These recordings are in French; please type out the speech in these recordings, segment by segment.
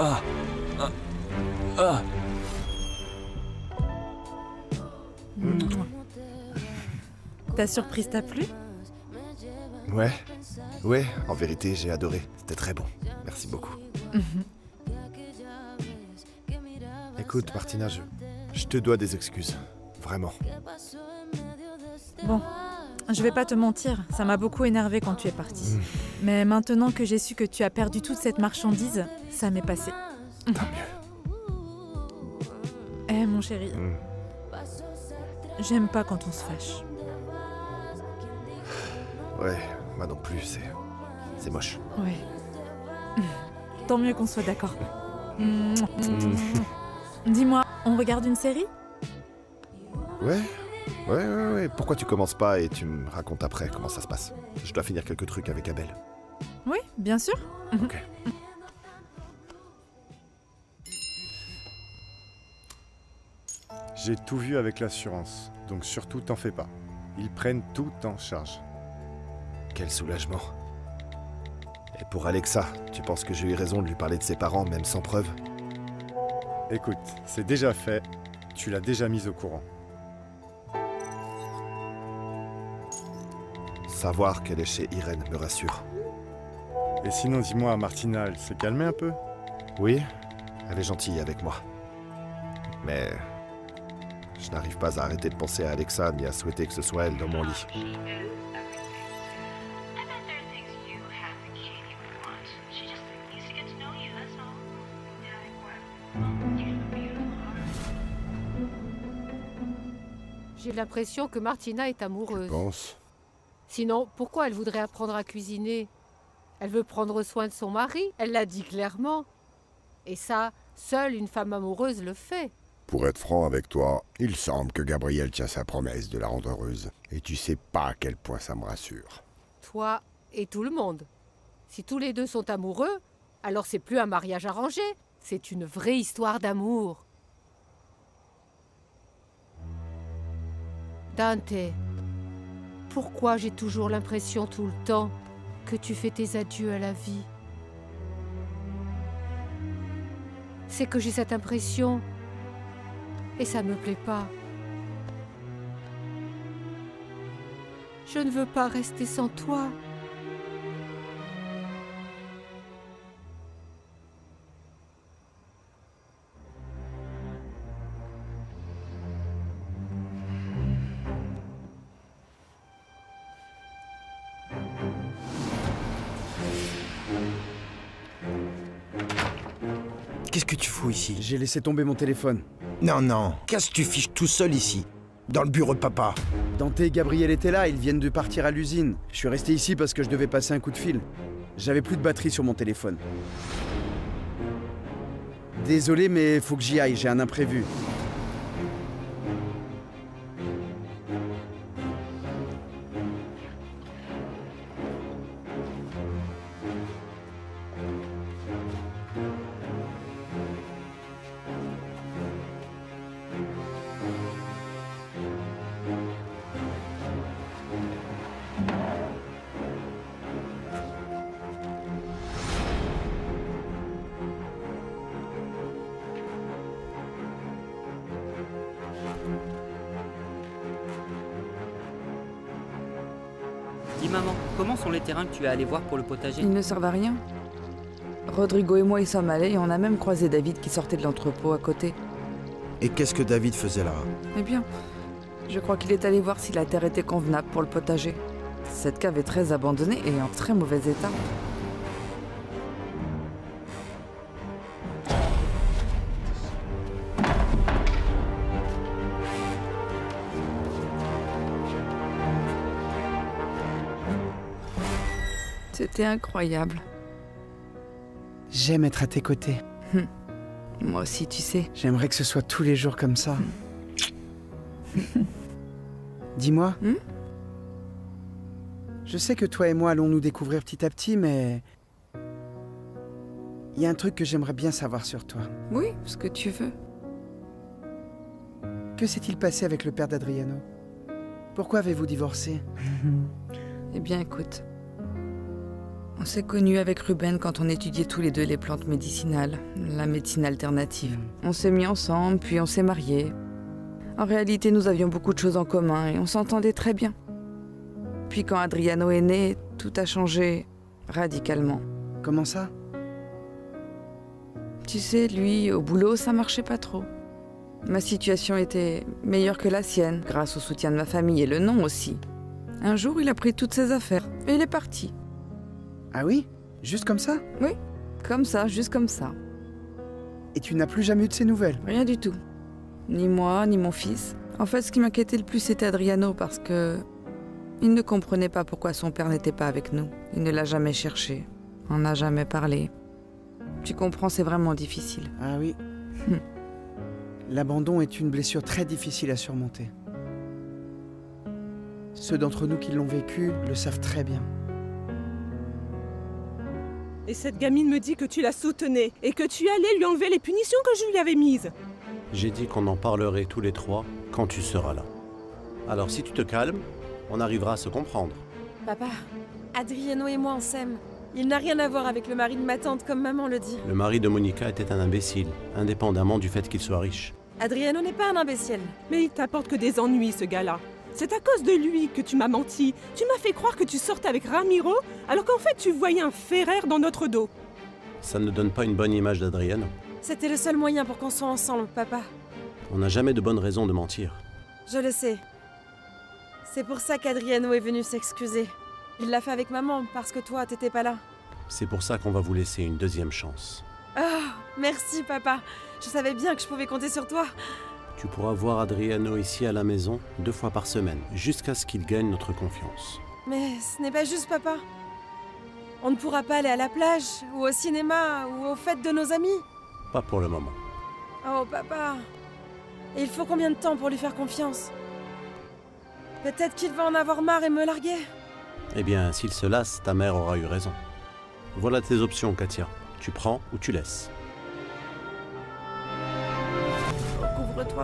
Ah. Ah. Ah. Ta surprise t'a plu? Ouais. Ouais, en vérité, j'ai adoré. C'était très bon. Merci beaucoup. Écoute, Martina, je te dois des excuses. Vraiment. Bon, je vais pas te mentir, ça m'a beaucoup énervé quand tu es parti. Mais maintenant que j'ai su que tu as perdu toute cette marchandise, ça m'est passé. Tant mieux. Eh mon chéri, j'aime pas quand on se fâche. Ouais, moi non plus, c'est moche. Ouais. Tant mieux qu'on soit d'accord. Dis-moi, on regarde une série? Ouais. Pourquoi tu commences pas et tu me racontes après comment ça se passe? Je dois finir quelques trucs avec Abel. Oui, bien sûr. Ok. J'ai tout vu avec l'assurance, donc surtout t'en fais pas. Ils prennent tout en charge. Quel soulagement. Et pour Alexa, tu penses que j'ai eu raison de lui parler de ses parents, même sans preuve? Écoute, c'est déjà fait, tu l'as déjà mise au courant. Savoir qu'elle est chez Irène me rassure. Et sinon, dis-moi, Martina, elle s'est calmée un peu? Oui, elle est gentille avec moi. Mais je n'arrive pas à arrêter de penser à Alexa ni à souhaiter que ce soit elle dans mon lit. J'ai l'impression que Martina est amoureuse. Tu penses? Sinon, pourquoi elle voudrait apprendre à cuisiner? Elle veut prendre soin de son mari, elle l'a dit clairement. Et ça, seule une femme amoureuse le fait. Pour être franc avec toi, il semble que Gabriel tient sa promesse de la rendre heureuse. Et tu sais pas à quel point ça me rassure. Toi et tout le monde. Si tous les deux sont amoureux, alors c'est plus un mariage arrangé, c'est une vraie histoire d'amour. Dante, pourquoi j'ai toujours l'impression tout le temps que tu fais tes adieux à la vie? C'est que j'ai cette impression et ça me plaît pas. Je ne veux pas rester sans toi. Qu'est-ce que tu fous ici? J'ai laissé tomber mon téléphone. Non. Qu'est-ce que tu fiches tout seul ici? Dans le bureau de papa? Dante et Gabriel étaient là, ils viennent de partir à l'usine. Je suis resté ici parce que je devais passer un coup de fil. J'avais plus de batterie sur mon téléphone. Désolé, mais faut que j'y aille, j'ai un imprévu. Dis maman, comment sont les terrains que tu es allé voir pour le potager? Ils ne servent à rien. Rodrigo et moi y sommes allés et on a même croisé David qui sortait de l'entrepôt à côté. Et qu'est-ce que David faisait là? Eh bien, je crois qu'il est allé voir si la terre était convenable pour le potager. Cette cave est très abandonnée et en très mauvais état. C'était incroyable. J'aime être à tes côtés. Moi aussi, tu sais. J'aimerais que ce soit tous les jours comme ça. Dis-moi. Je sais que toi et moi allons nous découvrir petit à petit, mais... il y a un truc que j'aimerais bien savoir sur toi. Oui, ce que tu veux. Que s'est-il passé avec le père d'Adriano? Pourquoi avez-vous divorcé? Eh bien, écoute. On s'est connus avec Ruben quand on étudiait tous les deux les plantes médicinales, la médecine alternative. On s'est mis ensemble, puis on s'est mariés. En réalité, nous avions beaucoup de choses en commun et on s'entendait très bien. Puis quand Adriano est né, tout a changé radicalement. Comment ça? Tu sais, lui, au boulot, ça marchait pas trop. Ma situation était meilleure que la sienne, grâce au soutien de ma famille et le nom aussi. Un jour, il a pris toutes ses affaires et il est parti. Ah oui? Juste comme ça? Oui, comme ça, juste comme ça. Et tu n'as plus jamais eu de ses nouvelles? Rien du tout. Ni moi, ni mon fils. En fait, ce qui m'inquiétait le plus, c'était Adriano, parce que... il ne comprenait pas pourquoi son père n'était pas avec nous. Il ne l'a jamais cherché. On n'a jamais parlé. Tu comprends, c'est vraiment difficile. Ah oui. L'abandon est une blessure très difficile à surmonter. Ceux d'entre nous qui l'ont vécu le savent très bien. Et cette gamine me dit que tu la soutenais et que tu allais lui enlever les punitions que je lui avais mises. J'ai dit qu'on en parlerait tous les trois quand tu seras là. Alors si tu te calmes, on arrivera à se comprendre. Papa, Adriano et moi on s'aime. Il n'a rien à voir avec le mari de ma tante comme maman le dit. Le mari de Monica était un imbécile, indépendamment du fait qu'il soit riche. Adriano n'est pas un imbécile. Mais il t'apporte que des ennuis ce gars-là. C'est à cause de lui que tu m'as menti. Tu m'as fait croire que tu sortais avec Ramiro, alors qu'en fait tu voyais un Ferrer dans notre dos. Ça ne donne pas une bonne image d'Adriano. C'était le seul moyen pour qu'on soit ensemble, papa. On n'a jamais de bonne raison de mentir. Je le sais. C'est pour ça qu'Adriano est venu s'excuser. Il l'a fait avec maman, parce que toi, t'étais pas là. C'est pour ça qu'on va vous laisser une deuxième chance. Oh, merci, papa. Je savais bien que je pouvais compter sur toi. Tu pourras voir Adriano ici à la maison 2 fois par semaine, jusqu'à ce qu'il gagne notre confiance. Mais ce n'est pas juste, papa. On ne pourra pas aller à la plage, ou au cinéma, ou aux fêtes de nos amis. Pas pour le moment. Oh, papa. Et il faut combien de temps pour lui faire confiance? Peut-être qu'il va en avoir marre et me larguer. Eh bien, s'il se lasse, ta mère aura eu raison. Voilà tes options, Katia. Tu prends ou tu laisses.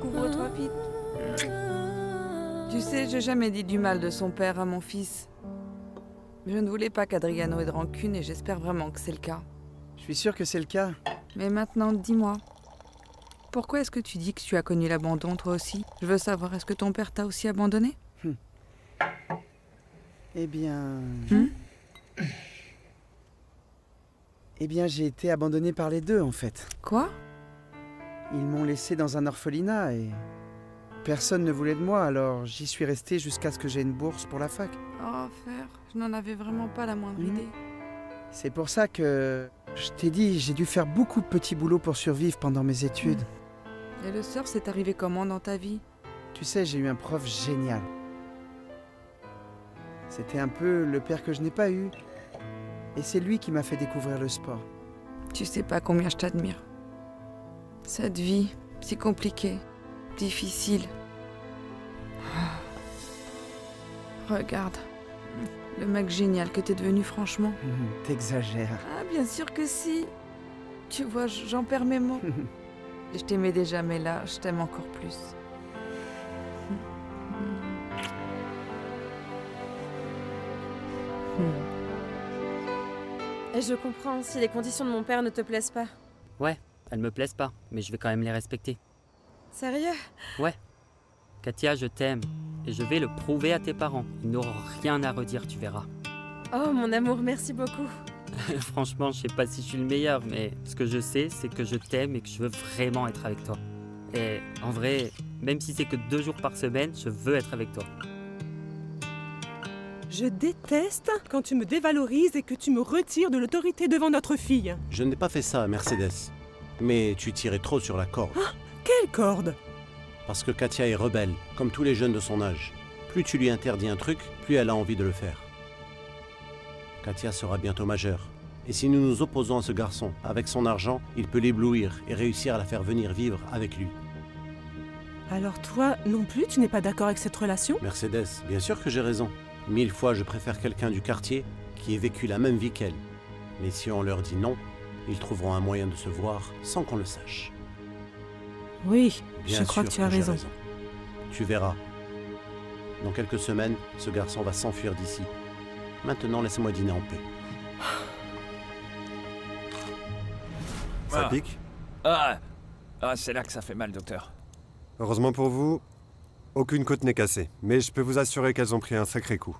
Couvre-toi, vite. Tu sais, j'ai jamais dit du mal de son père à mon fils. Je ne voulais pas qu'Adriano ait de rancune et j'espère vraiment que c'est le cas. Je suis sûr que c'est le cas. Mais maintenant, dis-moi. Pourquoi est-ce que tu dis que tu as connu l'abandon, toi aussi? Je veux savoir, est-ce que ton père t'a aussi abandonné? Eh bien... Eh bien, j'ai été abandonné par les deux, en fait. Quoi? Ils m'ont laissé dans un orphelinat et... personne ne voulait de moi, alors j'y suis resté jusqu'à ce que j'ai une bourse pour la fac. Oh, frère, je n'en avais vraiment pas la moindre idée. C'est pour ça que... je t'ai dit, j'ai dû faire beaucoup de petits boulots pour survivre pendant mes études. Et le surf, c'est arrivé comment dans ta vie? Tu sais, j'ai eu un prof génial. C'était un peu le père que je n'ai pas eu. Et c'est lui qui m'a fait découvrir le sport. Tu sais pas combien je t'admire. Cette vie, si compliquée, difficile. Regarde, le mec génial que t'es devenu, franchement. T'exagères. Ah, bien sûr que si. Tu vois, j'en perds mes mots. Je t'aimais déjà, mais là, je t'aime encore plus. Et je comprends si les conditions de mon père ne te plaisent pas. Ouais, elles me plaisent pas, mais je vais quand même les respecter. Sérieux? Ouais. Katia, je t'aime. Et je vais le prouver à tes parents. Ils n'auront rien à redire, tu verras. Oh, mon amour, merci beaucoup. Franchement, je sais pas si je suis le meilleur, mais ce que je sais, c'est que je t'aime et que je veux vraiment être avec toi. Et en vrai, même si c'est que 2 jours par semaine, je veux être avec toi. Je déteste quand tu me dévalorises et que tu me retires de l'autorité devant notre fille. Je n'ai pas fait ça, Mercedes. Mais tu tirais trop sur la corde. Ah, quelle corde? Parce que Katia est rebelle, comme tous les jeunes de son âge. Plus tu lui interdis un truc, plus elle a envie de le faire. Katia sera bientôt majeure. Et si nous nous opposons à ce garçon, avec son argent, il peut l'éblouir et réussir à la faire venir vivre avec lui. Alors toi, non plus, tu n'es pas d'accord avec cette relation? Mercedes, bien sûr que j'ai raison. 1000 fois, je préfère quelqu'un du quartier qui ait vécu la même vie qu'elle. Mais si on leur dit non, ils trouveront un moyen de se voir sans qu'on le sache. Oui, bien je crois que tu as raison. Tu verras. Dans quelques semaines, ce garçon va s'enfuir d'ici. Maintenant, laisse-moi dîner en paix. Ça pique? C'est là que ça fait mal, docteur. Heureusement pour vous, aucune côte n'est cassée. Mais je peux vous assurer qu'elles ont pris un sacré coup.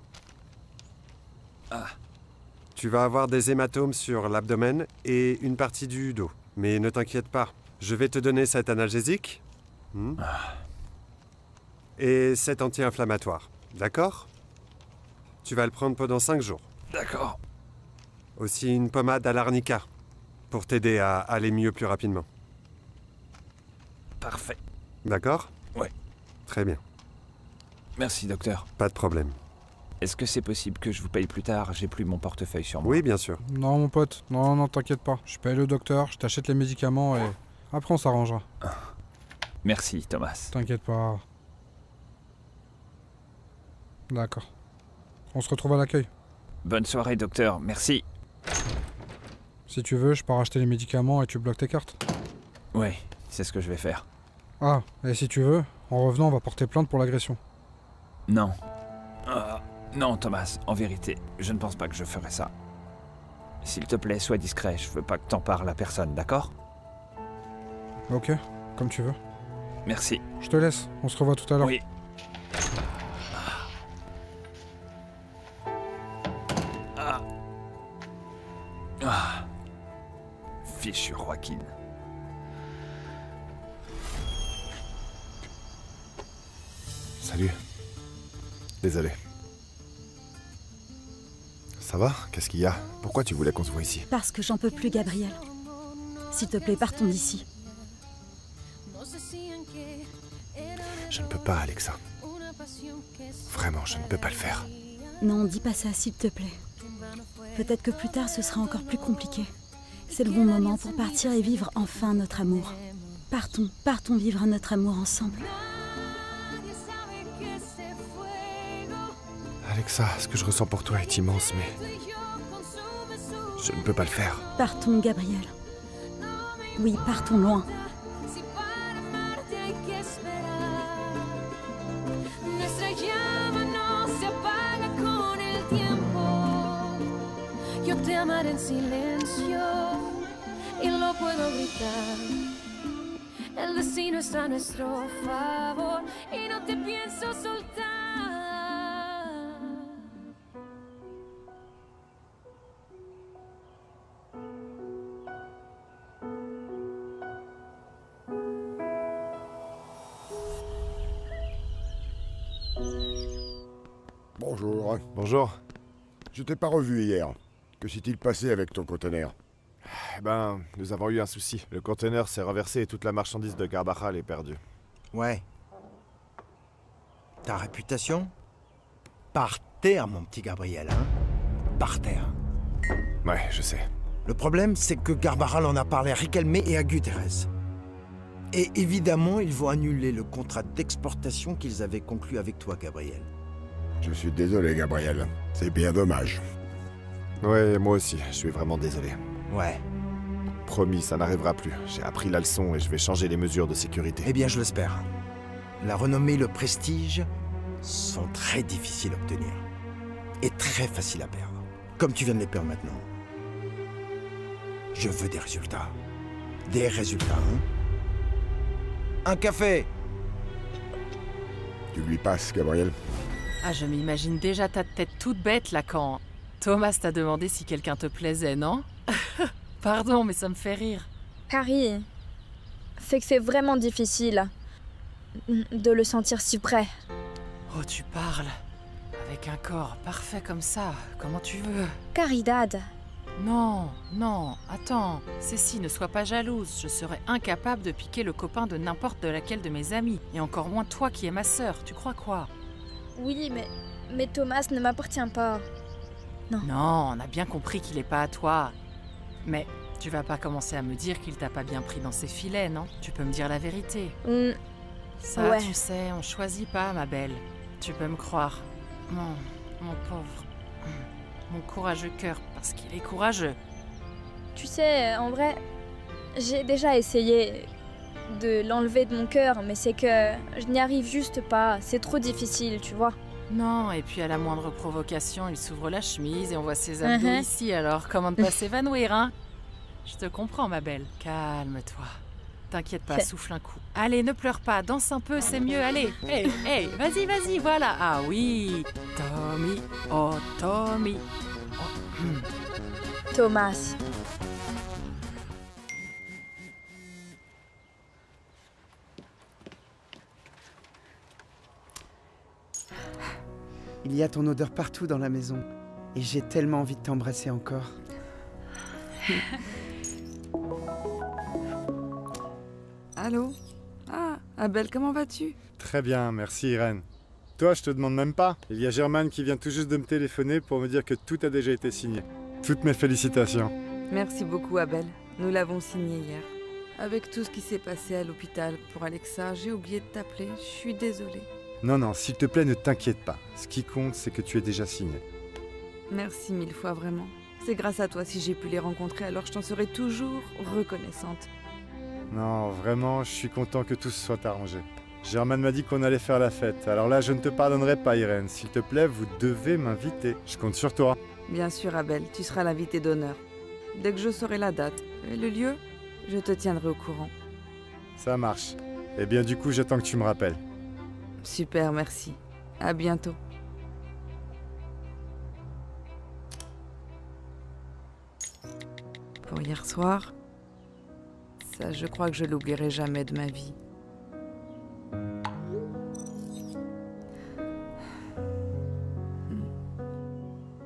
Tu vas avoir des hématomes sur l'abdomen et une partie du dos. Mais ne t'inquiète pas, je vais te donner cet analgésique. Et cet anti-inflammatoire. D'accord? Tu vas le prendre pendant 5 jours. D'accord. Aussi une pommade à l'arnica, pour t'aider à aller mieux plus rapidement. Parfait. D'accord? Ouais. Très bien. Merci, docteur. Pas de problème. Est-ce que c'est possible que je vous paye plus tard? J'ai plus mon portefeuille sur moi. Oui, bien sûr. Non, mon pote. Non, t'inquiète pas. Je paye le docteur, je t'achète les médicaments et... Après, on s'arrangera. Merci, Thomas. T'inquiète pas. D'accord. On se retrouve à l'accueil. Bonne soirée, docteur. Merci. Si tu veux, je pars acheter les médicaments et tu bloques tes cartes. Ouais, c'est ce que je vais faire. Ah, et si tu veux, en revenant, on va porter plainte pour l'agression. Non. Non, Thomas, en vérité, je ne pense pas que je ferai ça. S'il te plaît, sois discret, je veux pas que t'en parles à personne, d'accord? Ok, comme tu veux. Merci. Je te laisse, on se revoit tout à l'heure. Oui. Fichu Joaquin. Salut. Désolé. Ça va? Qu'est-ce qu'il y a? Pourquoi tu voulais qu'on se voit ici? Parce que j'en peux plus, Gabriel. S'il te plaît, partons d'ici. Je ne peux pas, Alexa. Vraiment, je ne peux pas le faire. Non, dis pas ça, s'il te plaît. Peut-être que plus tard, ce sera encore plus compliqué. C'est le bon moment pour partir et vivre enfin notre amour. Partons vivre notre amour ensemble. Alexa, ce que je ressens pour toi est immense, mais... je ne peux pas le faire. Partons, Gabriel. Oui, partons loin. Yo te amaré en silencio y lo puedo gritar. El destino está a nuestro favor y no te pienso soltar. Bonjour. Bonjour. Je t'ai pas revu hier. Que s'est-il passé avec ton conteneur? Eh ben, nous avons eu un souci. Le conteneur s'est renversé et toute la marchandise de Garbahal est perdue. Ouais. Ta réputation? Par terre, mon petit Gabriel, hein? Par terre. Ouais, je sais. Le problème, c'est que Garbahal en a parlé à Riquelme et à Guterres. Et évidemment, ils vont annuler le contrat d'exportation qu'ils avaient conclu avec toi, Gabriel. Je suis désolé, Gabriel. C'est bien dommage. Ouais, moi aussi, je suis vraiment désolé. Ouais. Promis, ça n'arrivera plus. J'ai appris la leçon et je vais changer les mesures de sécurité. Eh bien, je l'espère. La renommée et le prestige sont très difficiles à obtenir. Et très faciles à perdre. Comme tu viens de les perdre maintenant. Je veux des résultats. Des résultats, hein? Un café! Tu lui passes, Gabriel? Ah, je m'imagine déjà ta tête toute bête là quand... Thomas t'a demandé si quelqu'un te plaisait, non? Pardon, mais ça me fait rire. Harry, c'est que c'est vraiment difficile de le sentir si près. Oh, tu parles. Avec un corps parfait comme ça, comment tu veux? Caridad. Non, attends. Cécile, ne sois pas jalouse. Je serais incapable de piquer le copain de n'importe laquelle de mes amies. Et encore moins toi qui es ma sœur. Tu crois quoi? Oui, mais Thomas ne m'appartient pas. Non, on a bien compris qu'il est pas à toi. Mais tu vas pas commencer à me dire qu'il t'a pas bien pris dans ses filets, non? Tu peux me dire la vérité. Ça, ouais. Tu sais, on choisit pas, ma belle. Tu peux me croire. Mon pauvre. Mon courageux cœur, parce qu'il est courageux. Tu sais, en vrai, j'ai déjà essayé de l'enlever de mon cœur, mais c'est que je n'y arrive juste pas. C'est trop difficile, tu vois. Non, et puis à la moindre provocation, il s'ouvre la chemise et on voit ses abdos ici, alors comment ne pas s'évanouir, hein? Je te comprends, ma belle. Calme-toi. T'inquiète pas, souffle un coup. Allez, ne pleure pas, danse un peu, c'est mieux, allez. Hey, hey, vas-y, voilà. Ah oui, Tommy, oh Tommy. Oh. Thomas. Il y a ton odeur partout dans la maison. Et j'ai tellement envie de t'embrasser encore. Allô? Ah, Abel, comment vas-tu? Très bien, merci Irène. Toi, je te demande même pas. Il y a Germaine qui vient tout juste de me téléphoner pour me dire que tout a déjà été signé. Toutes mes félicitations. Merci beaucoup, Abel. Nous l'avons signé hier. Avec tout ce qui s'est passé à l'hôpital pour Alexa, j'ai oublié de t'appeler. Je suis désolée. Non, s'il te plaît, ne t'inquiète pas. Ce qui compte, c'est que tu es déjà signé. Merci 1000 fois, vraiment. C'est grâce à toi si j'ai pu les rencontrer, alors je t'en serai toujours reconnaissante. Non, vraiment, je suis content que tout se soit arrangé. Germaine m'a dit qu'on allait faire la fête. Alors là, je ne te pardonnerai pas, Irène. S'il te plaît, vous devez m'inviter. Je compte sur toi. Bien sûr, Abel, tu seras l'invité d'honneur. Dès que je saurai la date et le lieu, je te tiendrai au courant. Ça marche. Eh bien, du coup, j'attends que tu me rappelles. Super, merci. À bientôt. Pour hier soir, ça, je crois que je l'oublierai jamais de ma vie.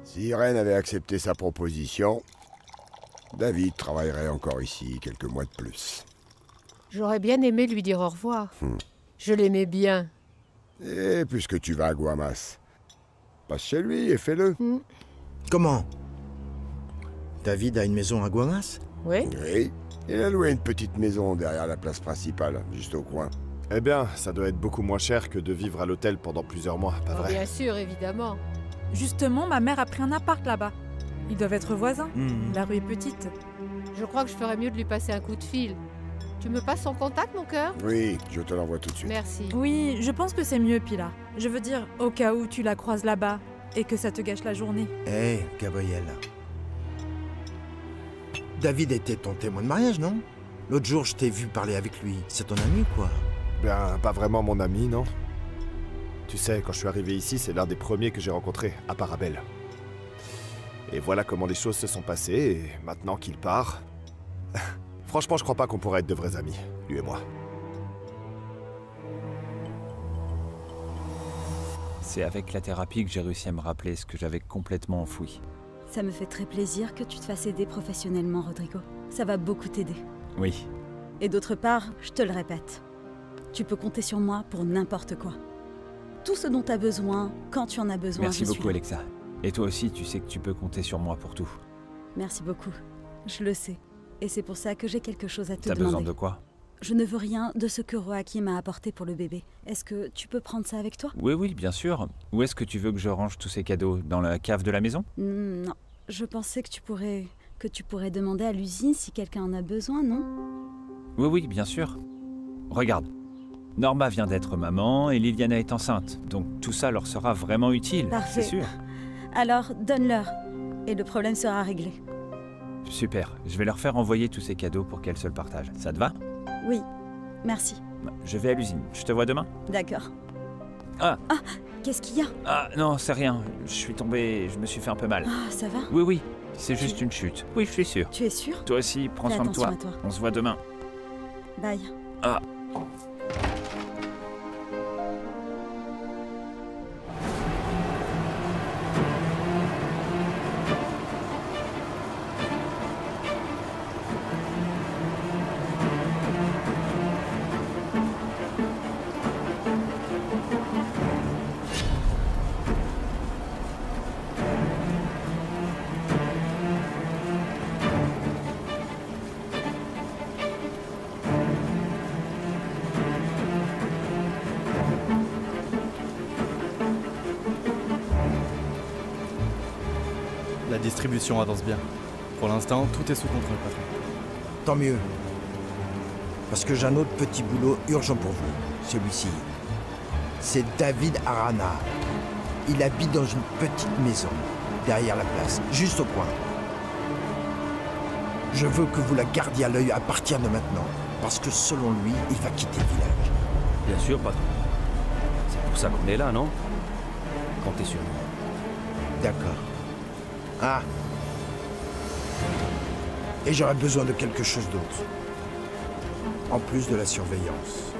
Si Irène avait accepté sa proposition, David travaillerait encore ici quelques mois de plus. J'aurais bien aimé lui dire au revoir. Je l'aimais bien. Et puisque tu vas à Guamas, passe chez lui et fais-le. Comment? David a une maison à Guamas? Oui. Oui, il a loué une petite maison derrière la place principale, juste au coin. Eh bien, ça doit être beaucoup moins cher que de vivre à l'hôtel pendant plusieurs mois, pas vrai? Bien sûr, évidemment. Justement, ma mère a pris un appart là-bas. Ils doivent être voisins. La rue est petite. Je crois que je ferais mieux de lui passer un coup de fil. Tu me passes son contact, mon cœur? Oui, je te l'envoie tout de suite. Merci. Oui, je pense que c'est mieux, Pilar. Je veux dire, au cas où tu la croises là-bas et que ça te gâche la journée. Hé, Gabriel. David était ton témoin de mariage, non? L'autre jour, je t'ai vu parler avec lui. C'est ton ami ou quoi? Ben, pas vraiment mon ami, non. Tu sais, quand je suis arrivé ici, c'est l'un des premiers que j'ai rencontré, à part Abel. Et voilà comment les choses se sont passées, et maintenant qu'il part... Franchement, je crois pas qu'on pourrait être de vrais amis, lui et moi. C'est avec la thérapie que j'ai réussi à me rappeler ce que j'avais complètement enfoui. Ça me fait très plaisir que tu te fasses aider professionnellement, Rodrigo. Ça va beaucoup t'aider. Oui. Et d'autre part, je te le répète, tu peux compter sur moi pour n'importe quoi. Tout ce dont tu as besoin, quand tu en as besoin, Merci je beaucoup, suis là. Alexa. Et toi aussi, tu sais que tu peux compter sur moi pour tout. Merci beaucoup. Je le sais. Et c'est pour ça que j'ai quelque chose à te T'as demander. besoin de quoi? Je ne veux rien de ce que Joachim m'a apporté pour le bébé. Est-ce que tu peux prendre ça avec toi? Oui, bien sûr. Où est-ce que tu veux que je range tous ces cadeaux? Dans la cave de la maison? Non. Je pensais que tu pourrais demander à l'usine si quelqu'un en a besoin, non? Oui, bien sûr. Regarde. Norma vient d'être maman et Liliana est enceinte. Donc tout ça leur sera vraiment utile. Parfait. C'est sûr. Alors, donne-leur. Et le problème sera réglé. Super. Je vais leur faire envoyer tous ces cadeaux pour qu'elles se le partagent. Ça te va? Oui. Merci. Je vais à l'usine. Je te vois demain? D'accord. Ah, qu'est-ce qu'il y a? Ah non, c'est rien. Je suis tombé, je me suis fait un peu mal. Ah, ça va? Oui. C'est juste une chute. Oui, je suis sûr. Tu es sûr? Toi aussi, prends Fais soin de toi. attention à toi. On se voit demain. Bye. Ah. La distribution avance bien. Pour l'instant, tout est sous contrôle, patron. Tant mieux. Parce que j'ai un autre petit boulot urgent pour vous. Celui-ci. C'est David Arana. Il habite dans une petite maison, derrière la place, juste au coin. Je veux que vous la gardiez à l'œil à partir de maintenant, parce que selon lui, il va quitter le village. Bien sûr, patron. C'est pour ça qu'on est là, non? Comptez sur nous. D'accord. Ah. Et j'aurais besoin de quelque chose d'autre. En plus de la surveillance.